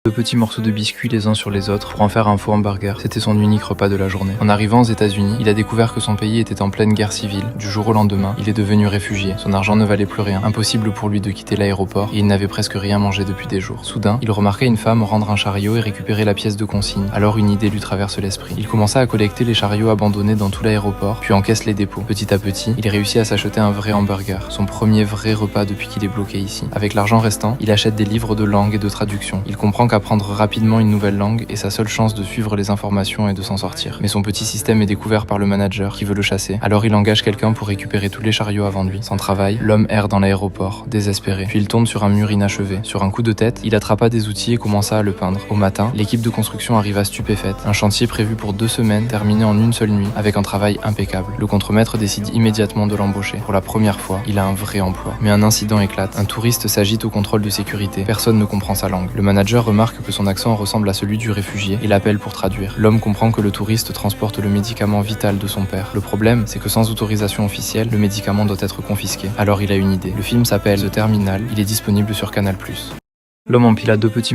Deux petits morceaux de biscuits les uns sur les autres pour en faire un faux hamburger. C'était son unique repas de la journée. En arrivant aux États-Unis, il a découvert que son pays était en pleine guerre civile. Du jour au lendemain, il est devenu réfugié. Son argent ne valait plus rien. Impossible pour lui de quitter l'aéroport et il n'avait presque rien mangé depuis des jours. Soudain, il remarqua une femme rendre un chariot et récupérer la pièce de consigne. Alors une idée lui traverse l'esprit. Il commença à collecter les chariots abandonnés dans tout l'aéroport, puis encaisse les dépôts. Petit à petit, il réussit à s'acheter un vrai hamburger, son premier vrai repas depuis qu'il est bloqué ici. Avec l'argent restant, il achète des livres de langue et de traduction. Il comprend qu'apprendre rapidement une nouvelle langue est sa seule chance de suivre les informations et de s'en sortir. Mais son petit système est découvert par le manager qui veut le chasser. Alors il engage quelqu'un pour récupérer tous les chariots avant lui. Sans travail, l'homme erre dans l'aéroport, désespéré. Puis il tombe sur un mur inachevé. Sur un coup de tête, il attrapa des outils et commença à le peindre. Au matin, l'équipe de construction arriva stupéfaite. Un chantier prévu pour 2 semaines, terminé en une seule nuit, avec un travail impeccable. Le contremaître décide immédiatement de l'embaucher. Pour la première fois, il a un vrai emploi. Mais un incident éclate. Un touriste s'agite au contrôle de sécurité. Personne ne comprend sa langue. Le manager remarque que son accent ressemble à celui du réfugié et l'appelle pour traduire. L'homme comprend que le touriste transporte le médicament vital de son père. Le problème, c'est que sans autorisation officielle, le médicament doit être confisqué. Alors il a une idée. Le film s'appelle The Terminal, il est disponible sur Canal+. L'homme empila 2 petits morceaux